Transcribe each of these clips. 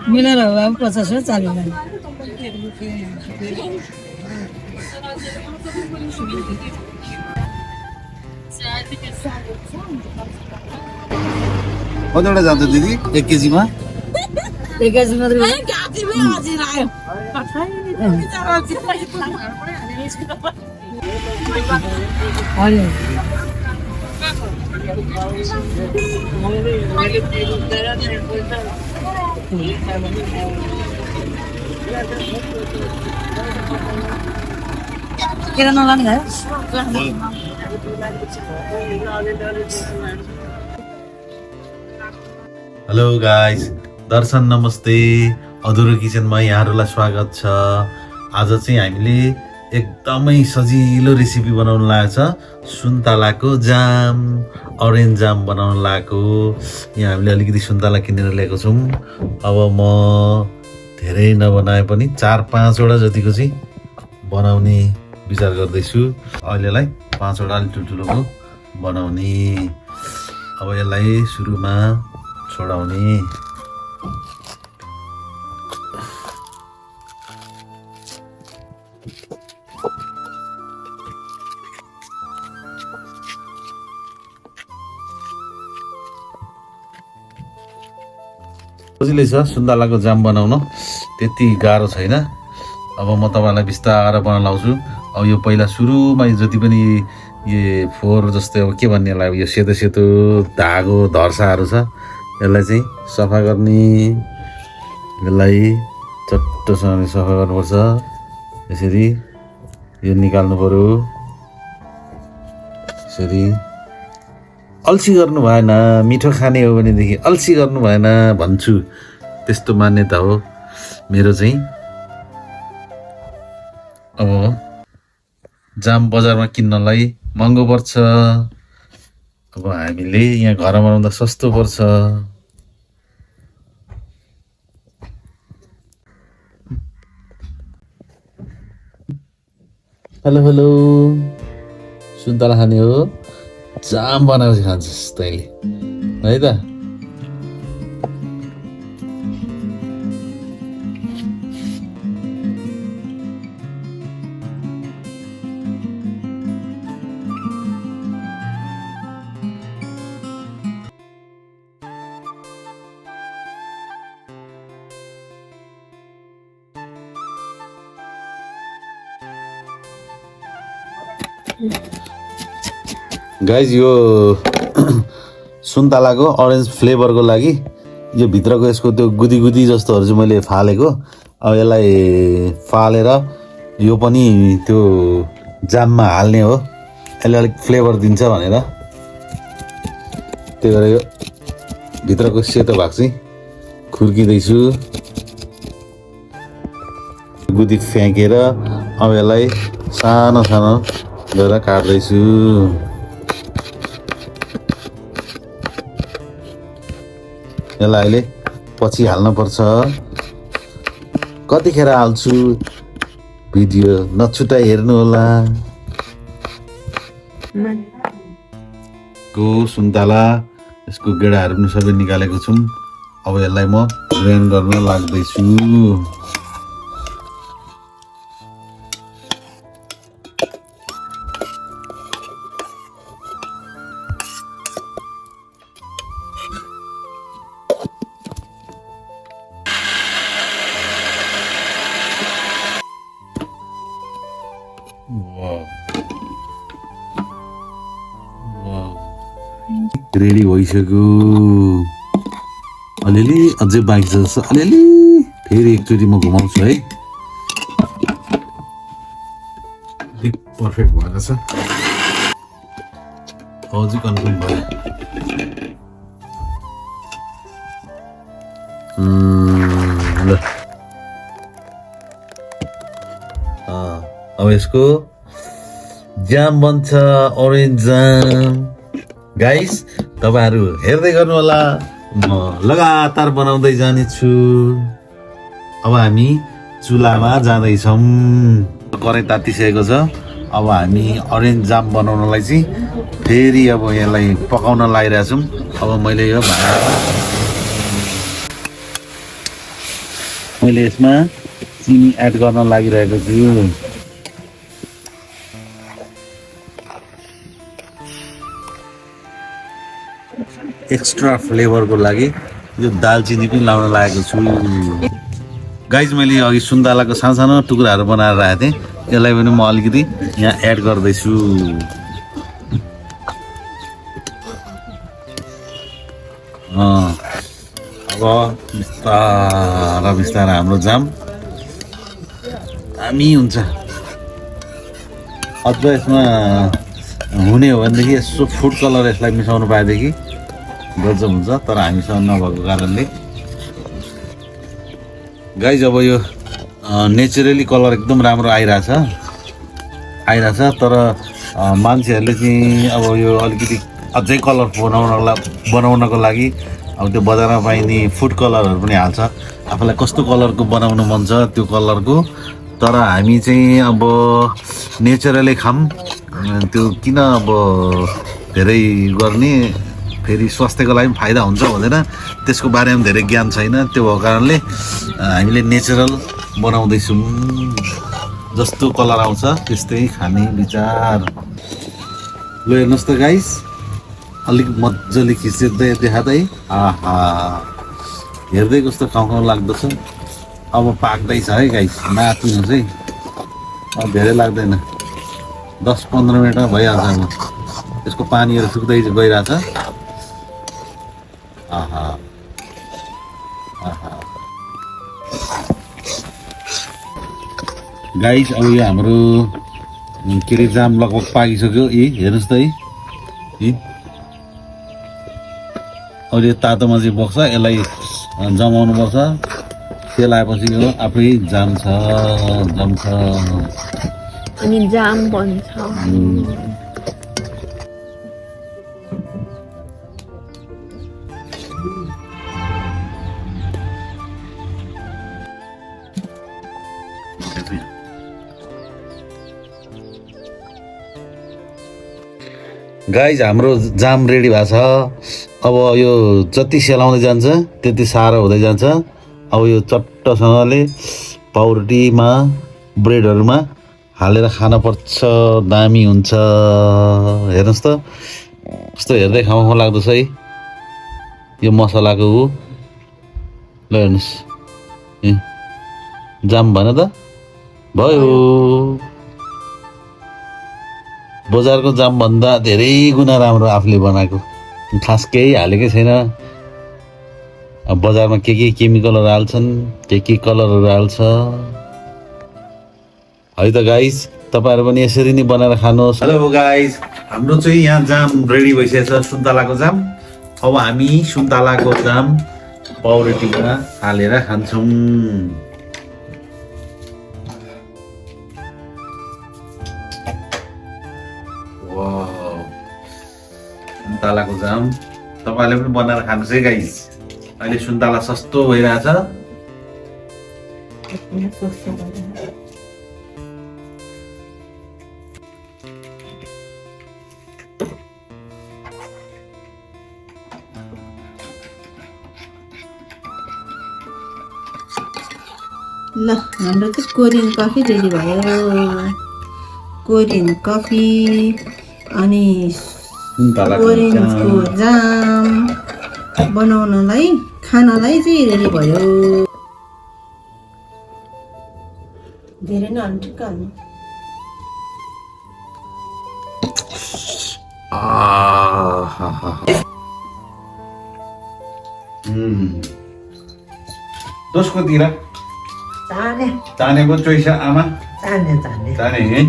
मिलेर हो अब 50 हो चालु गर्ने कतिवटा जान्छ दिदी 1 केजीमा 1 केजी मात्रै किन नलाने हेलो गाइस दर्शन नमस्ते अधुरो किचनमा यहाँहरुलाई स्वागत छ। आज चाहिँ हामीले एकदमै सजिलो रेसिपी बनाउन लागेको छ। सुन्तलाको जाम अरेन्ज जाम बनाउन लागेको। यहाँ हामीले अलिकति सुन्तला किनेर ल्याएको छौं। अब म धेरै नबनाए पनि 4-5 वटा जतिको चाहिँ बनाउने विचार गर्दैछु। अहिलेलाई 5 वटा अलि ठुलठुलोको बनाउने। अब यसलाई सुरुमा छोडाउने। सजिलै छ सुन्तलाको जाम बनाउन, त्यति गाह्रो छैन। अब म तपाईहरुलाई बिस्तारै बनाउन लाउँछु। अब यो पहिला सुरुमा जति पनि यो फोर जस्तै अब के भन्ने होला, यो सेतो सेतो धागो धर्साहरू छ, यसलाई चाहिँ सफा गर्ने। यसलाई चट्टोसँगले सफा गर्नुपर्छ। यसरी यो निकाल्नु पर्यो। यसरी अल्छी गर्नु भएन। मिठो खाने हो भनेदेखि अल्छी गर्नु भएन भन्छु। त्यस्तो मान्यता हो मेरो चाहिँ। अब जाम बजारमा किन्नलाई महँगो पर्छ। अब हामीले यहाँ घरमा बनाउँदा सस्तो पर्छ। हेलो हेलो, सुन्तला खाने हो? जाम बनाएर खान्छस् तैँले है त? गाइज यो सुन्तलाको अरेन्ज फ्लेभरको लागि यो भित्रको यसको त्यो गुदी गुदी जस्तोहरू चाहिँ मैले फालेको। अब यसलाई फालेर यो पनि त्यो जाममा हाल्ने हो। यसले अलिक फ्लेभर दिन्छ भनेर त्यही भएर यो भित्रको सेतो भाग चाहिँ खुर्किँदैछु। गुदी फ्याँकेर अब यसलाई सानो सानो गरेर काट्दैछु। यसलाई अहिले पछि हाल्न पर्छ। कतिखेर हाल्छु भिडियो नछुटाई हेर्नु होला। को सुन्तला यसको गेडाहरू पनि सबै निकालेको छौँ। अब यसलाई म ग्राइन्ड गर्न लाग्दैछु। रेडी भइसक्यो। अलिअलि अझै बाँकी छ जस्तो। अलिअलि फेरि एकचोटि म घुमाउँछु है। पर्फेक्ट भएर छ। अझै कन्फर्म भयो। ल अब यसको जाम बन्छ, ओरेन्ज जाम। गाइस तपाईहरु हेर्दै गर्नु होला, म लगातार बनाउँदै जानेछु। अब हामी चुलामा जाँदैछौँ। कराई तातिसकेको छ। अब हामी अरेन्ज जाम बनाउनलाई चाहिँ फेरि अब यसलाई पकाउन लागिरहेछौँ। अब मैले यो मैले यसमा चिनी एड गर्न लागिरहेको छु। एक्स्ट्रा फ्लेभरको लागि यो दालचिनी पनि लाउन लागेको छु। गाइज मैले अघि सुन्तलाको सानो सानो टुक्राहरू बनाएर राखेको थिएँ, यसलाई पनि म अलिकति यहाँ एड गर्दैछु। अब बिस्तारा बिस्तारा हाम्रो जाम दामी हुन्छ। अझ यसमा हुने हो भनेदेखि यसो फुड कलर यसलाई मिसाउनु पाएदेखि गजब हुन्छ, तर हामीसँग नभएको कारणले। गाइज अब यो नेचुरली कलर एकदम राम्रो आइरहेछ, तर मान्छेहरूले चाहिँ अब यो अलिकति अझै कलर बनाउनको लागि अब त्यो बजारमा पाइने फुड कलरहरू पनि हाल्छ। आफूलाई कस्तो कलरको बनाउनु मन छ त्यो कलरको, तर हामी चाहिँ अब नेचुरली खाम। त्यो किन अब धेरै गर्ने, फेरि स्वास्थ्यको लागि पनि फाइदा हुन्छ हुँदैन त्यसको बारेमा धेरै ज्ञान छैन। त्यो भएको कारणले हामीले नेचुरल बनाउँदैछौँ। जस्तो कलर आउँछ त्यस्तै खाने विचार। ल हेर्नुहोस् त गाइस, अलिक मजाले खिच्दै देखादै, आहा हेर्दै कस्तो खाउँ लाग्दछ। अब पाक्दैछ है गाइस, नाच्नुहोस् है। अब धेरै लाग्दैन, 10-15 मिनटमा भइहाल्छ। अब यसको पानीहरू सुक्दै गइरहेछ। आहा आहा गाइस, अब यो हाम्रो के अरे जाम लगभग पाकिसक्यो। हेर्नुहोस् त है, अब यो तातोमा चाहिँ बग्छ, यसलाई जमाउनु पर्छ। सेलाएपछि यो आफै जम्छ। अनि जाम बन्छ। गाइज हाम्रो जाम रेडी भएको छ। अब यो जति सेलाउँदै जान्छ त्यति साह्रो हुँदै जान्छ। अब यो चट्टसँगले पाउरोटीमा ब्रेडहरूमा हालेर खानुपर्छ, दामी हुन्छ। हेर्नुहोस् त कस्तो हेर्दै खाउँ लाग्दछ है यो मसलाको। ल हेर्नुहोस्, जाम भन त भयो। बजारको जामभन्दा धेरै गुणा राम्रो आफूले बनाएको, खास केही हालेकै छैन। अब बजारमा के केमिकलहरू हाल्छन्, के कलरहरू हाल्छ है त गाइस। तपाईँहरू पनि यसरी नै बनाएर खानुहोस्। हेलो गाइस, हाम्रो चाहिँ यहाँ जाम रेडी भइसकेको छ, सुन्तलाको जाम। अब हामी सुन्तलाको जाम पाउरोटीमा हालेर खान्छौँ। सुन्तलाको जाम तपाईँले पनि बनाएर खानुहोस् है गाइस। अहिले सुन्तला सस्तो भइरहेछ। ल हाम्रो चाहिँ कोरियन कफी रेडी भयो। कोरियन कफी अनि ओरेन्जको जाम बनाउनलाई खानलाई चाहिँ रेडी भयो। धेरै नै ठिक्क हाल्नु। दोस्रो तिर चानेको चोइस आमा, चाने है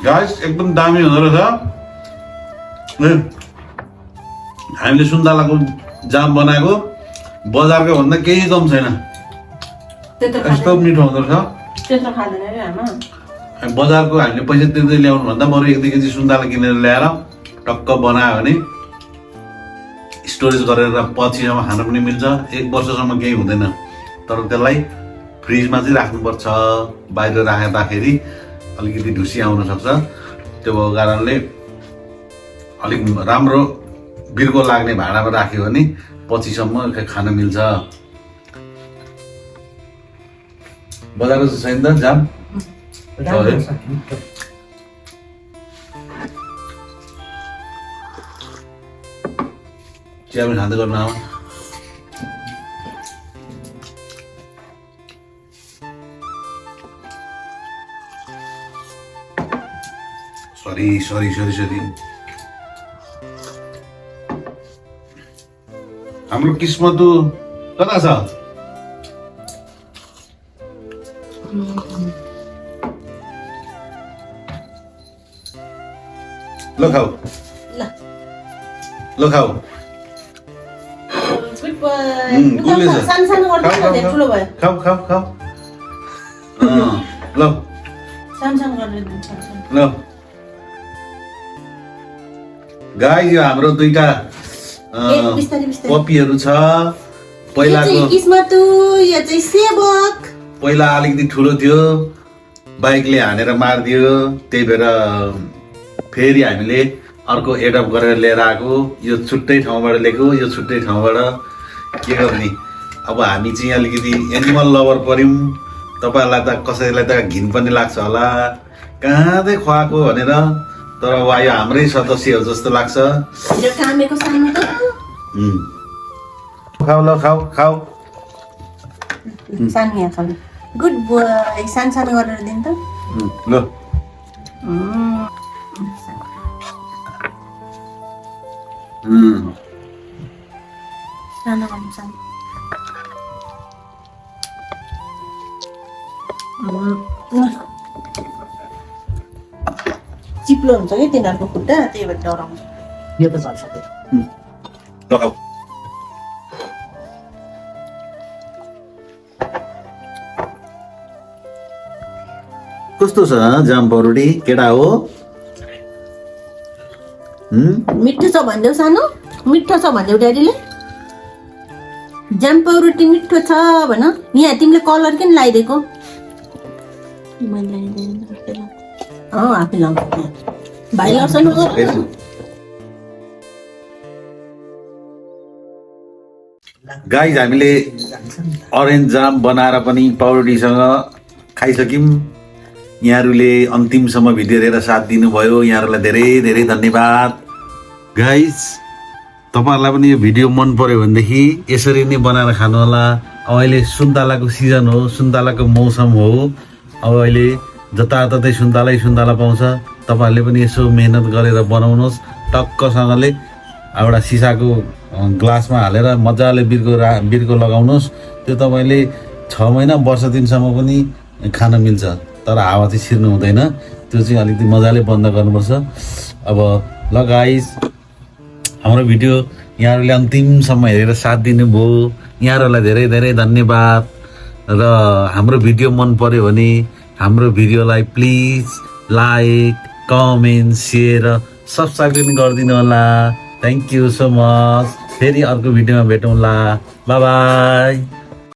गाइस, एकदम दामी हुँदो रहेछ। हामीले सुन्तलाको जाम बनाएको बजारको भन्दा केही कम छैन, यस्तो मिठो हुँदो रहेछ। बजारको हामीले पैसा तिर्दै ल्याउनु भन्दा बरु 1-2 केजी सुन्तला किनेर ल्याएर टक्क बनायो भने स्टोरेज गरेर पछिसम्म खान पनि मिल्छ। 1 वर्षसम्म केही हुँदैन, तर त्यसलाई फ्रिजमा चाहिँ राख्नुपर्छ। बाहिर राख्दाखेरि अलिकति ढुसी आउन सक्छ। त्यो भएको कारणले अलिक राम्रो बिर्को लाग्ने भाँडामा राख्यो भने पछिसम्म खान मिल्छ। बजाएको छैन त जाम चिया पनि खाँदै गर्नु आमा। सरी हाम्रो किस्मत कता छ? ल खाऊ ल खाऊ खाऊ खाऊ खाऊ ल ल गाई यो हाम्रो दुईटा पपीहरू छ। पहिला अलिकति ठुलो थियो, बाइकले हानेर मारिदियो, त्यही भएर फेरि हामीले अर्को एडप्ट गरेर लिएर आएको। यो छुट्टै ठाउँबाट ल्याएको, यो छुट्टै ठाउँबाट। के गर्ने अब हामी चाहिँ अलिकति एनिमल लभर पर्यौँ। तपाईँहरूलाई त कसैलाई त घिन पनि लाग्छ होला कहाँ चाहिँ खुवाएको भनेर, तर अब यो हाम्रै सदस्य हो जस्तो लाग्छ। खाऊ ल खाऊ खाऊ गुड बोय सानो गरेर दिनु त ल सानो गर्नु सानो चिप्लो हुन्छ कि तिनीहरूको खुट्टा, त्यही भएर डराउँछ। यो त चल्छ लगाऊ। कस्तो छ जाम परोटी केटा हो? मिठो छ भनिदेऊ सानो, मिठो छ भनिदेऊ ड्याडीले। जाम पाउरोटी मिठो छ भन। यहाँ तिमीले कलर किन लगाइदिएको? आफै लाउँछ भाइ लाउँछ नि। गाइज हामीले अरेन्ज जाम बनाएर पनि पाउरोटीसँग खाइसक्यौँ। यहाँहरूले अन्तिमसम्म भिडियो हेरेर साथ दिनुभयो, यहाँहरूलाई धेरै धेरै धन्यवाद। गाइज तपाईँहरूलाई पनि यो भिडियो मन पर्यो भनेदेखि यसरी नै बनाएर खानु होला। अब अहिले सुन्तलाको सिजन हो, सुन्तलाको मौसम हो। अब अहिले जताततै सुन्तला पाउँछ। तपाईँहरूले पनि यसो मेहनत गरेर बनाउनुहोस्। टक्कसँगले एउटा सिसाको ग्लासमा हालेर मजाले बिर्को लगाउनुहोस्। त्यो तपाईँले 6 महिना वर्ष दिनसम्म पनि खान मिल्छ, तर हावा चाहिँ छिर्नु हुँदैन। त्यो चाहिँ अलिकति मजाले बन्द गर्नुपर्छ। अब ल गाइज हाम्रो भिडियो यहाँहरूले अन्तिमसम्म हेरेर साथ दिनुभयो, यहाँहरूलाई धेरै धेरै धन्यवाद। र हाम्रो भिडियो मन पर्यो भने हाम्रो भिडियोलाई please like comment share subscribe पनि गरिदिनु होला। Thank you so much. फेरि अर्को भिडियोमा भेटौँला। By by.